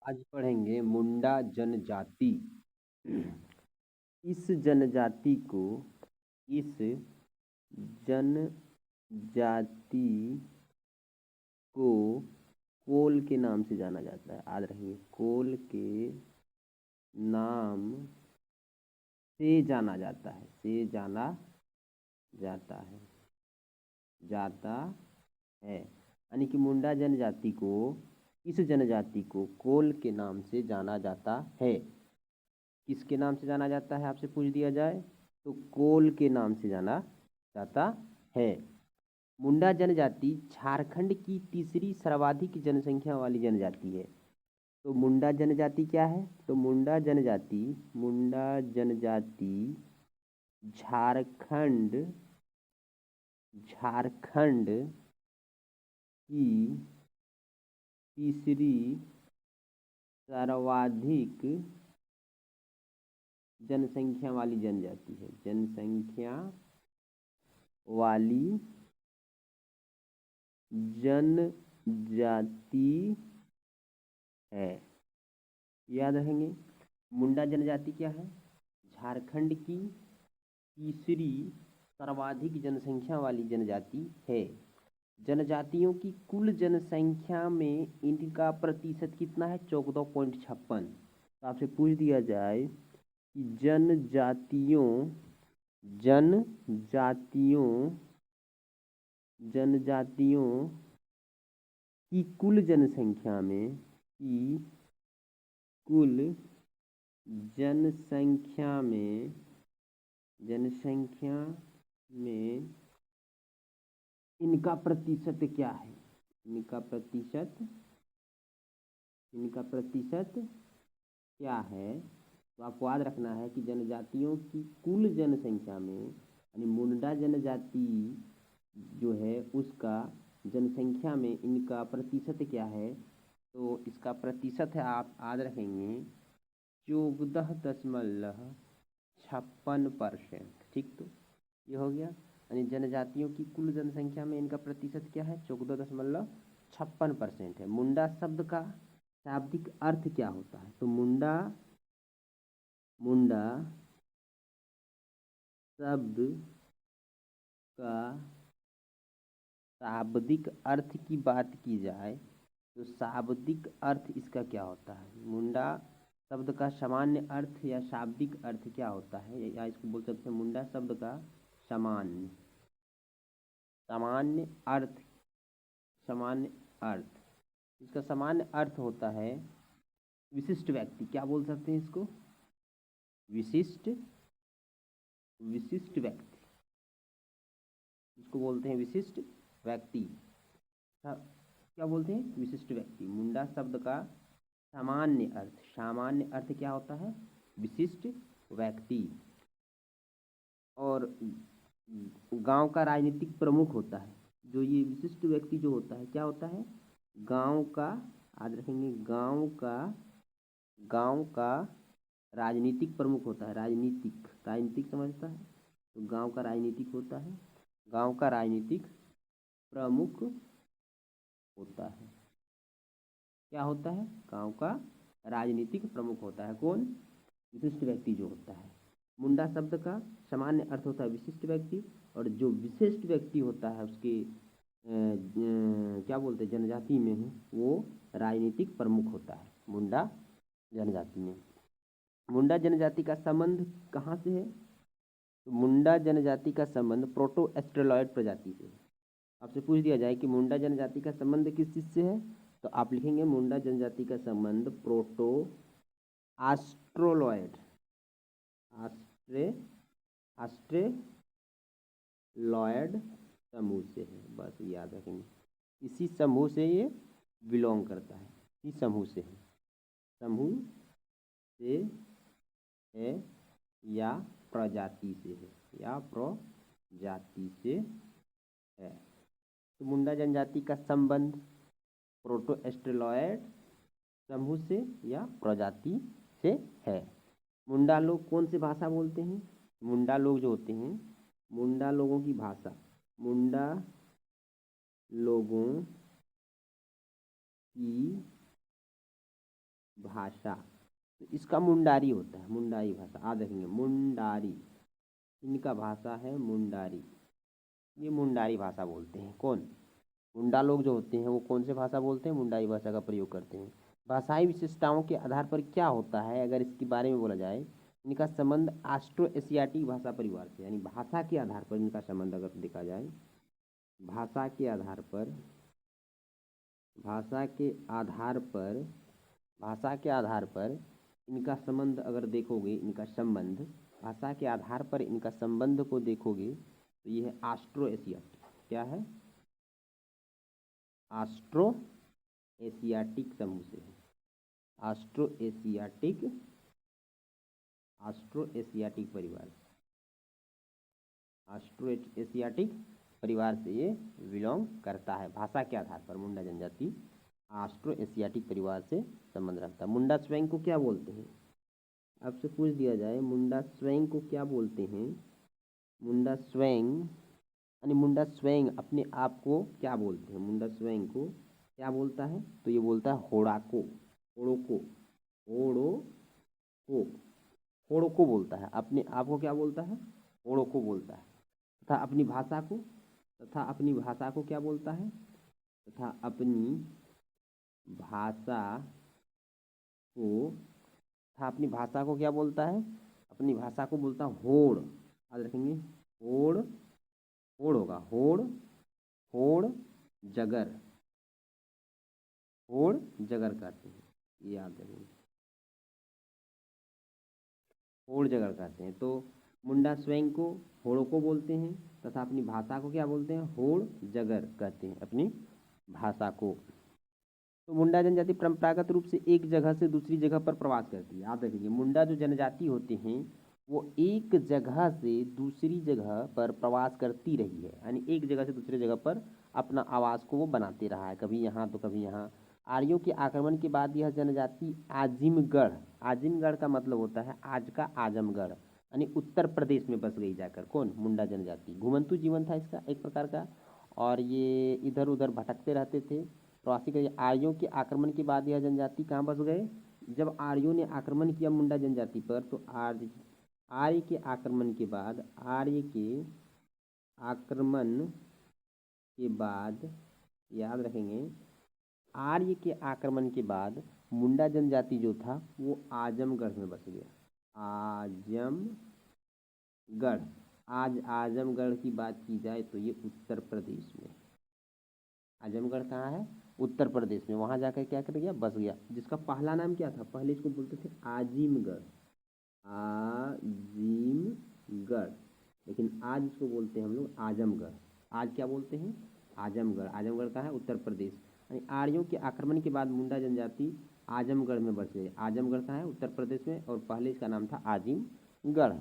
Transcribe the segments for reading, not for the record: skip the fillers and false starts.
आज पढ़ेंगे मुंडा जनजाति। इस जनजाति को इस जनजाति को कोल के नाम से जाना जाता है। याद रखिए, कोल के नाम से जाना जाता है। से जाना जाता है यानी कि मुंडा जनजाति को इस जनजाति को कोल के नाम से जाना जाता है। किसके नाम से जाना जाता है आपसे पूछ दिया जाए तो कोल के नाम से जाना जाता है। मुंडा जनजाति झारखंड की तीसरी सर्वाधिक जनसंख्या वाली जनजाति है। तो मुंडा जनजाति क्या है? तो मुंडा जनजाति झारखंड की तीसरी सर्वाधिक जनसंख्या वाली जनजाति है। जनसंख्या वाली जनजाति है। याद रखेंगे, मुंडा जनजाति क्या है? झारखंड की तीसरी सर्वाधिक जनसंख्या वाली जनजाति है। जनजातियों की कुल जनसंख्या में इनका प्रतिशत कितना है? 14.56। तो आपसे पूछ दिया जाए कि जनजातियों की कुल जनसंख्या में इनका प्रतिशत क्या है? इनका प्रतिशत क्या है? तो आपको याद रखना है कि जनजातियों की कुल जनसंख्या में यानी मुंडा जनजाति जो है उसका जनसंख्या में इनका प्रतिशत क्या है? तो इसका प्रतिशत है, आप याद रखेंगे, 14.56%। ठीक, तो ये हो गया। यानी जनजातियों की कुल जनसंख्या में इनका प्रतिशत क्या है? 14.56% है। मुंडा शब्द का शाब्दिक अर्थ क्या होता है? तो मुंडा शब्द का शाब्दिक अर्थ की बात की जाए तो शाब्दिक अर्थ इसका क्या होता है? मुंडा शब्द का सामान्य अर्थ या शाब्दिक अर्थ क्या होता है? या इसको बोल सकते हैं मुंडा शब्द का सामान्य अर्थ। इसका सामान्य अर्थ होता है विशिष्ट व्यक्ति। क्या बोल सकते हैं इसको? विशिष्ट व्यक्ति। इसको बोलते हैं विशिष्ट व्यक्ति। क्या बोलते हैं? विशिष्ट व्यक्ति। मुंडा शब्द का सामान्य अर्थ क्या होता है? विशिष्ट व्यक्ति। और गांव का राजनीतिक प्रमुख होता है। जो ये विशिष्ट व्यक्ति जो होता है क्या होता है? गांव का, याद रखेंगे, गांव का राजनीतिक प्रमुख होता है। राजनीतिक समझता है तो गांव का राजनीतिक होता है। गांव का राजनीतिक प्रमुख होता है। क्या होता है? गांव का राजनीतिक प्रमुख होता है। कौन? विशिष्ट व्यक्ति जो होता है। मुंडा शब्द का सामान्य अर्थ होता है विशिष्ट व्यक्ति, और जो विशिष्ट व्यक्ति होता है उसके क्या बोलते हैं जनजाति में है वो राजनीतिक प्रमुख होता है। मुंडा जनजाति में। मुंडा जनजाति का संबंध कहाँ से है? तो मुंडा जनजाति का संबंध प्रोटो एस्ट्रोलॉयड प्रजाति से है। आपसे पूछ दिया जाए कि मुंडा जनजाति का संबंध किस चीज से है, तो आप लिखेंगे मुंडा जनजाति का संबंध प्रोटो एस्ट्रोलॉयड समूह से है। बस याद रखेंगे, इसी समूह से ये बिलोंग करता है। इसी समूह से है या प्रजाति से है। तो मुंडा जनजाति का संबंध प्रोटो एस्ट्रोलॉयड समूह से या प्रजाति से है। मुंडा लोग कौन सी भाषा बोलते हैं? मुंडा लोग जो होते हैं, मुंडा लोगों की भाषा भाषा, तो इसका मुंडारी होता है, मुंडारी भाषा। आज देखेंगे मुंडारी, इनका भाषा है मुंडारी। ये मुंडारी भाषा बोलते हैं। कौन? मुंडा लोग जो होते हैं वो कौन से भाषा बोलते हैं? मुंडारी भाषा का प्रयोग करते हैं। भाषाई विशेषताओं के आधार पर क्या होता है, अगर इसके बारे में बोला जाए, इनका संबंध ऑस्ट्रो एशियाटिक भाषा परिवार से, यानी भाषा के आधार पर इनका संबंध अगर देखा जाए, भाषा के आधार पर, भाषा के आधार पर, भाषा के आधार पर इनका संबंध अगर देखोगे, इनका संबंध भाषा के आधार पर इनका संबंध को देखोगे तो ये है ऑस्ट्रो एशियाटिक। क्या है? ऑस्ट्रो एशियाटिक समूह से है। ऑस्ट्रो एशियाटिक, ऑस्ट्रो एशियाटिक परिवार, ऑस्ट्रो एशियाटिक परिवार से ये बिलोंग करता है। भाषा के आधार पर मुंडा जनजाति ऑस्ट्रो एशियाटिक परिवार से संबंध रखता है। मुंडा स्वयं को क्या बोलते हैं? आपसे पूछ दिया जाए मुंडा स्वयं को क्या बोलते हैं? मुंडा स्वयं, यानी मुंडा स्वयं अपने आप को क्या बोलते हैं? मुंडा स्वयं को क्या बोलता है? तो ये बोलता है होड़ाको, होड़ोको, होड़ोको, होड़ोको बोलता है। अपने आप को क्या बोलता है? होड़ोको बोलता है। तथा अपनी भाषा को, तथा अपनी भाषा को क्या बोलता है? तथा अपनी भाषा को, तथा अपनी भाषा को क्या बोलता है? अपनी भाषा को बोलता है होड़। याद रखेंगे, होड़, होड़ होगा, होड़, होड़ जगर, होड़ जगर कहते हैं, ये याद रखेंगे, होड़ जगर कहते हैं। तो मुंडा स्वयं को होड़ों को बोलते हैं तथा अपनी भाषा को क्या बोलते हैं? होड़ जगर कहते हैं अपनी भाषा को। तो मुंडा जनजाति परंपरागत रूप से एक जगह से दूसरी जगह पर प्रवास करती है। याद रखिए, मुंडा जो जनजाति होते हैं वो एक जगह से दूसरी जगह पर प्रवास करती रही है, यानी एक जगह से दूसरी जगह पर अपना आवास को वो बनाते रहा है, कभी यहाँ तो कभी यहाँ। आर्यों के आक्रमण के बाद यह जनजाति आजिमगढ़, आजिमगढ़ का मतलब होता है आज का आजमगढ़, यानी उत्तर प्रदेश में बस गई जाकर। कौन? मुंडा जनजाति। घुमंतु जीवन था इसका एक प्रकार का, और ये इधर उधर भटकते रहते थे, प्रवासी के। आर्यों के आक्रमण के बाद यह जनजाति कहाँ बस गए? जब आर्यों ने आक्रमण किया मुंडा जनजाति पर, तो आर्य के आक्रमण के बाद, आर्य के आक्रमण के बाद, याद रखेंगे, आर्य के आक्रमण के बाद मुंडा जनजाति जो था वो आजमगढ़ में बस गया। आजमगढ़, आज आजमगढ़ की बात की जाए तो ये उत्तर प्रदेश में, आजमगढ़ कहाँ है? उत्तर प्रदेश में। वहाँ जाकर क्या कर गया? बस गया। जिसका पहला नाम क्या था? पहले इसको बोलते थे आजिमगढ़, आजिमगढ़, लेकिन आज इसको बोलते हैं हम लोग आजमगढ़। आज क्या बोलते हैं? आजमगढ़। आजमगढ़ कहाँ है? उत्तर प्रदेश। यानी आर्यों के आक्रमण के बाद मुंडा जनजाति आजमगढ़ में बस गई। आजमगढ़ कहाँ है? उत्तर प्रदेश में, और पहले इसका नाम था आजिमगढ़।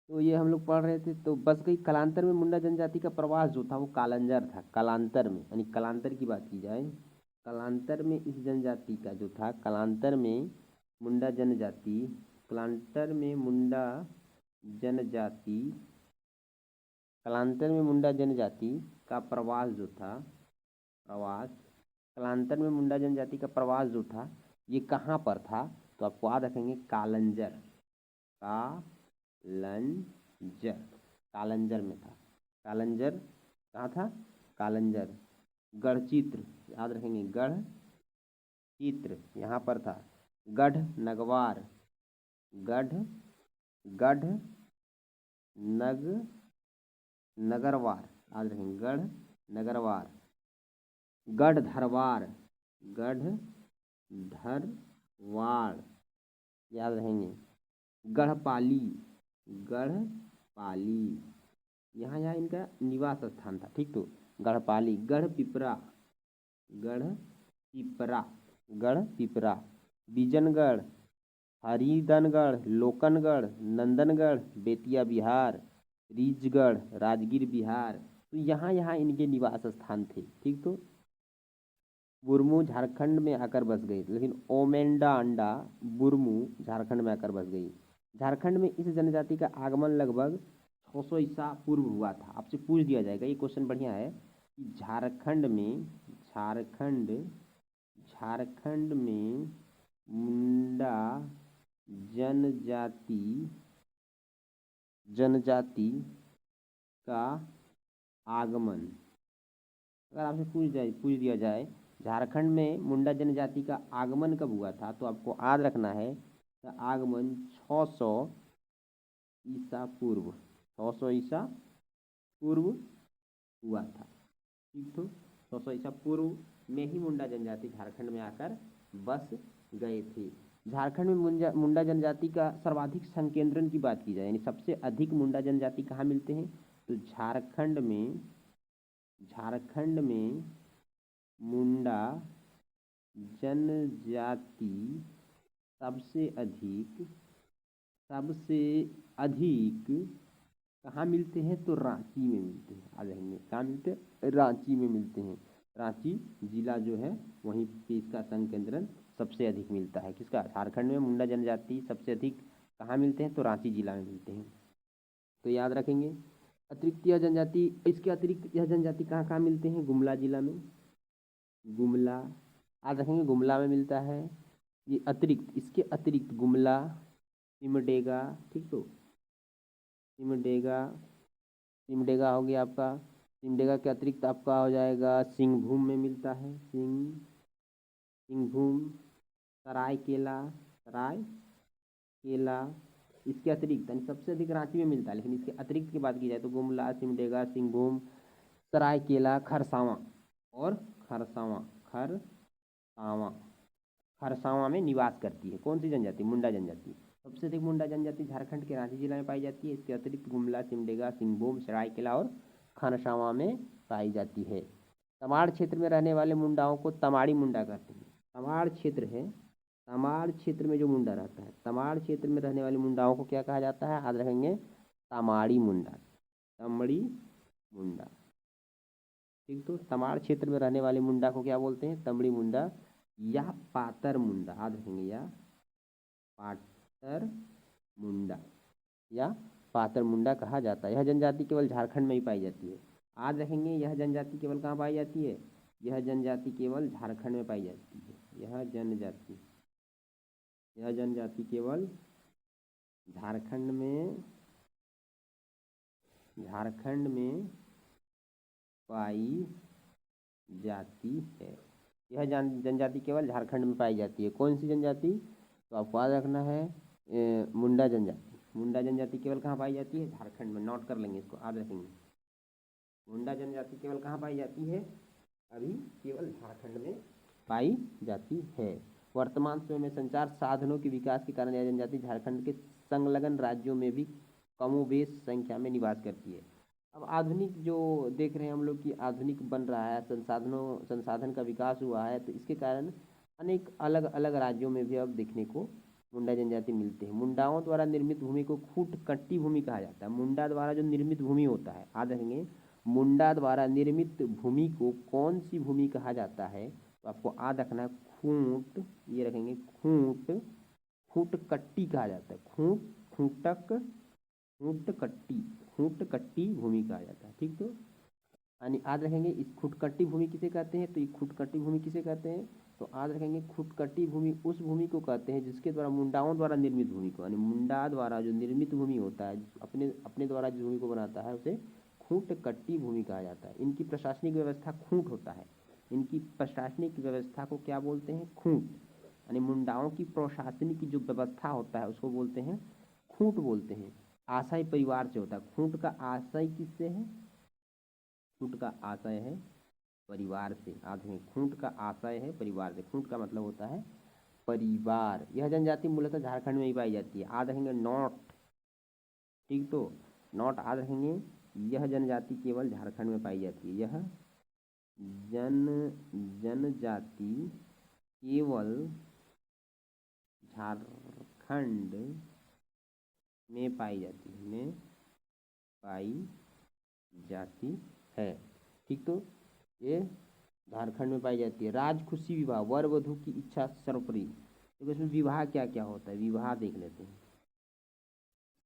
तो ये हम लोग पढ़ रहे थे, तो बस गई। कालांतर में मुंडा जनजाति का प्रवास जो था वो कालंजर था। कालांतर में, यानी कालांतर की बात की जाए, कालांतर में इस जनजाति का जो था, कालांतर में मुंडा जनजाति, कालांतर में मुंडा जनजाति, कालांतर में मुंडा जनजाति का प्रवास जो था, प्रवास, कालांतर में मुंडा जनजाति का प्रवास जो था ये कहाँ पर था? तो आपको याद रखेंगे, कालंजर, कालंजर, कालंजर में था। कालंजर कहाँ था? कालंजर। गढ़चित्र, याद रखेंगे, गढ़चित्र यहाँ पर था। गढ़ नगवार, गढ़, गढ़ नगरवार, याद रखेंगे, गढ़ नगरवार। गढ़ धरवार, गढ़ धरवाड़, याद रहेंगे। गढ़पाली, गढ़पाली, यहाँ यहाँ इनका निवास स्थान था। ठीक, तो गढ़पाली। गढ़ पिपरा, गढ़ पिपरा, गढ़ पिपरा। बीजनगढ़, हरिदनगढ़, लोकनगढ़, नंदनगढ़, बेतिया बिहार, रीजगढ़, राजगीर बिहार। तो यहाँ यहाँ इनके निवास स्थान थे। ठीक, तो बुरमू झारखंड में आकर बस गई, लेकिन ओमेंडा अंडा बुरमू झारखंड में आकर बस गई। झारखंड में इस जनजाति का आगमन लगभग 600 ईसा पूर्व हुआ था। आपसे पूछ दिया जाएगा, ये क्वेश्चन बढ़िया है, कि झारखंड में, झारखंड में मुंडा जनजाति का आगमन। अगर आपसे पूछ दिया जाए झारखंड में मुंडा जनजाति का आगमन कब हुआ था, तो आपको याद रखना है आगमन 600 ईसा पूर्व, 600 ईसा पूर्व हुआ था। ठीक, तो 600 ईसा पूर्व में ही मुंडा जनजाति झारखंड में आकर बस गए थे। झारखंड में मुंडा जनजाति का सर्वाधिक संकेंद्रण की बात की जाए, यानी सबसे अधिक मुंडा जनजाति कहाँ मिलते हैं, तो झारखंड में मुंडा जनजाति सबसे अधिक कहाँ मिलते हैं, तो रांची में मिलते हैं। आ जाएंगे कहाँ मिलते हैं, रांची में मिलते हैं। रांची जिला जो है वहीं पे इसका संकेंद्रण सबसे अधिक मिलता है। किसका, झारखंड में मुंडा जनजाति सबसे अधिक कहाँ मिलते हैं, तो रांची जिला में मिलते हैं। तो याद रखेंगे। अतिरिक्त यह जनजाति, इसके अतिरिक्त यह जनजाति कहाँ कहाँ मिलते हैं, गुमला जिला में, गुमला याद रखेंगे, गुमला में मिलता है ये अतिरिक्त। इसके अतिरिक्त गुमला, सिमडेगा, ठीक, तो सिमडेगा हो गया आपका। सिमडेगा के अतिरिक्त आपका हो जाएगा सिंहभूम में मिलता है, सिंहभूम, सरायकेला, इसके अतिरिक्त यानी सबसे अधिक रांची में मिलता है, लेकिन इसके अतिरिक्त की बात की जाए तो गुमला, सिमडेगा, सिंहभूम, सरायकेला, खरसावां और खरसावां में निवास करती है। कौन सी जनजाति, मुंडा जनजाति। सबसे अधिक मुंडा जनजाति झारखंड के रांची जिला में पाई जाती है। इसके अतिरिक्त गुमला, सिमडेगा, सिंहभूम, सरायकेला और खरसावां में पाई जाती है। तमाड़ क्षेत्र में रहने वाले मुंडाओं को तमाड़ी मुंडा कहते हैं। तमाड़ क्षेत्र में जो मुंडा रहता है, तमाड़ क्षेत्र में रहने वाले मुंडाओं को क्या कहा जाता है, याद रखेंगे, तमाड़ी मुंडा। ठीक, तो तमाड़ क्षेत्र में रहने वाले मुंडा को क्या बोलते हैं, तमड़ी मुंडा या पातर मुंडा। याद रखेंगे, या पातर मुंडा कहा जाता है। यह जनजाति केवल झारखंड में ही पाई जाती है। याद रखेंगे, यह जनजाति केवल कहाँ पाई जाती है, यह जनजाति केवल झारखंड में पाई जाती है। यह जनजाति केवल झारखंड में पाई जाती है। यह जनजाति केवल झारखंड में पाई जाती है। कौन सी जनजाति, तो आपको याद रखना है मुंडा जनजाति केवल कहाँ पाई जाती है, झारखंड में। नोट कर लेंगे इसको, याद रखेंगे। मुंडा जनजाति केवल कहाँ पाई जाती है, अभी केवल झारखंड में पाई जाती है। वर्तमान समय में संचार साधनों के विकास के कारण यह जनजाति झारखंड के संलग्न राज्यों में भी कमोबेश संख्या में निवास करती है। अब आधुनिक जो देख रहे हैं हम लोग कि आधुनिक बन रहा है, संसाधन का विकास हुआ है, तो इसके कारण अनेक अलग अलग राज्यों में भी अब देखने को मुंडा जनजाति मिलते हैं। मुंडाओं द्वारा निर्मित भूमि को खूट कट्टी भूमि कहा जाता है। मुंडा द्वारा जो निर्मित भूमि होता है, याद रखेंगे, मुंडा द्वारा निर्मित भूमि को कौन सी भूमि कहा जाता है, तो आपको याद रखना है खूंट, ये रखेंगे खूट कट्टी कहा जाता है। खूट कट्टी भूमि कहा जाता है। ठीक, तो यानी याद रखेंगे इस खुटकट्टी भूमि किसे कहते हैं, तो ये खुटकट्टी भूमि किसे कहते हैं, तो याद रखेंगे खुटकट्टी भूमि उस भूमि को कहते हैं जिसके द्वारा मुंडाओं द्वारा निर्मित भूमि को, यानी मुंडा द्वारा जो निर्मित भूमि होता है, अपने द्वारा जिस भूमि को बनाता है उसे खूटकट्टी भूमि कहा जाता है। इनकी प्रशासनिक व्यवस्था खूंट होता है। इनकी प्रशासनिक व्यवस्था को क्या बोलते हैं, खूंट। यानी मुंडाओं की प्रशासनिक जो व्यवस्था होता है उसको बोलते हैं खूंट बोलते हैं। आशय परिवार से होता है। खूंट का आशय किससे है, खूंट का आशय है परिवार से। आधे खूंट का आशय है परिवार से। खूंट का मतलब होता है परिवार। यह जनजाति मूलतः झारखंड में ही पाई जाती है। याद रखेंगे नोट, ठीक, तो नोट याद रखेंगे, यह जनजाति केवल झारखंड में पाई जाती है। यह जनजाति केवल झारखंड में पाई जाती है। ठीक, तो ये झारखंड में पाई जाती है। राजखुशी विवाह, वर वधु की इच्छा सर्वोपरि। तो इसमें विवाह क्या क्या होता है, विवाह देख लेते हैं।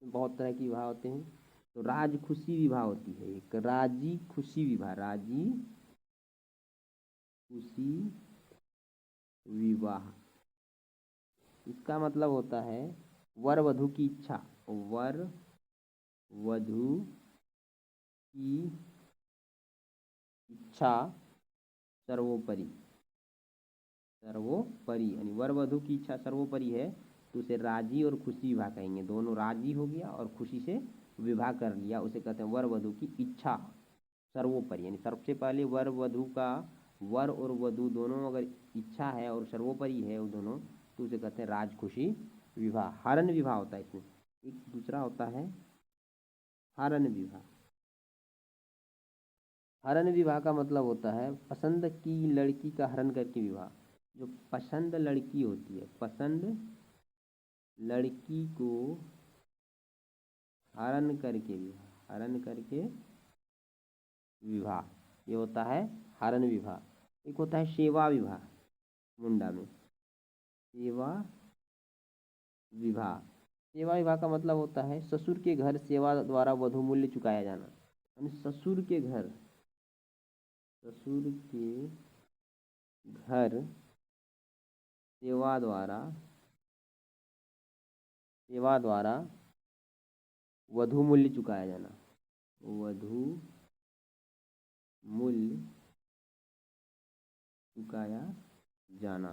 बहुत तरह के विवाह होते हैं। तो राजखुशी विवाह होती है एक, राजी खुशी विवाह इसका मतलब होता है वर वधू की इच्छा, वर वधू की इच्छा सर्वोपरि, सर्वोपरि यानी वर वधू की इच्छा सर्वोपरि है तो उसे राजी और खुशी विवाह कहेंगे। दोनों राजी हो गया और खुशी से विवाह कर लिया, उसे कहते हैं वर वधू की इच्छा सर्वोपरि। यानी सबसे पहले वर वधू का, वर और वधू दोनों अगर इच्छा है और सर्वोपरि है वो दोनों, तो उसे कहते हैं राज खुशी विवाह। हरण विवाह होता है इसमें। एक दूसरा होता है हरण विवाह। हरण विवाह का मतलब होता है पसंद की लड़की का हरण करके विवाह। जो पसंद लड़की होती है, पसंद लड़की को हरण करके विवाह, हरण करके विवाह, ये होता है हरण विवाह। एक होता है सेवा विवाह, मुंडा में सेवा विवाह। सेवा विवाह का मतलब होता है ससुर के घर सेवा द्वारा वधू मूल्य चुकाया जाना। यानी ससुर के घर, ससुर के घर सेवा द्वारा, सेवा द्वारा वधू मूल्य चुकाया जाना, वधू मूल्य चुकाया जाना।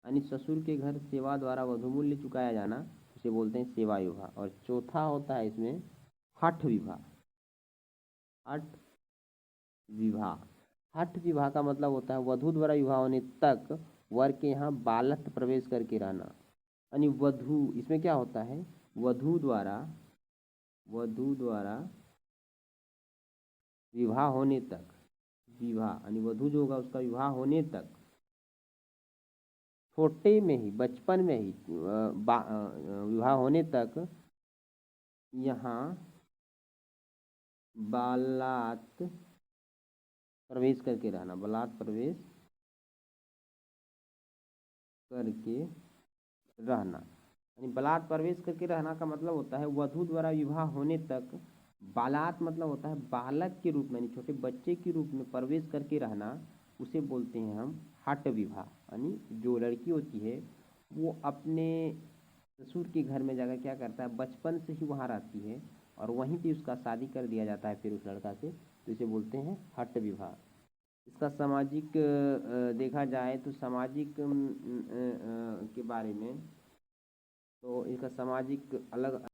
यानी ससुर के घर सेवा द्वारा वधू मूल्य चुकाया जाना, उसे बोलते हैं सेवा विवाह। और चौथा होता है इसमें हठ विवाह। हठ विवाह, हठ विवाह का मतलब होता है वधू द्वारा विवाह होने तक वर के यहाँ बालक प्रवेश करके रहना। यानी वधू, इसमें क्या होता है, वधू द्वारा, वधू द्वारा विवाह होने तक, विवाह यानी वधू जो होगा उसका विवाह होने तक, छोटे में ही, बचपन में ही विवाह होने तक यहाँ बालात प्रवेश करके रहना, बालात प्रवेश करके रहना। यानी बालात प्रवेश करके रहना का मतलब होता है वधू द्वारा विवाह होने तक बालात मतलब होता है बालक के रूप में, यानी छोटे बच्चे के रूप में प्रवेश करके रहना, उसे बोलते हैं हम हठ विवाह। यानी जो लड़की होती है वो अपने ससुर के घर में जाकर क्या करता है, बचपन से ही वहाँ रहती है और वहीं पे उसका शादी कर दिया जाता है फिर उस लड़का से, तो इसे बोलते हैं हठ विवाह। इसका सामाजिक देखा जाए तो सामाजिक के बारे में, तो इसका सामाजिक अलग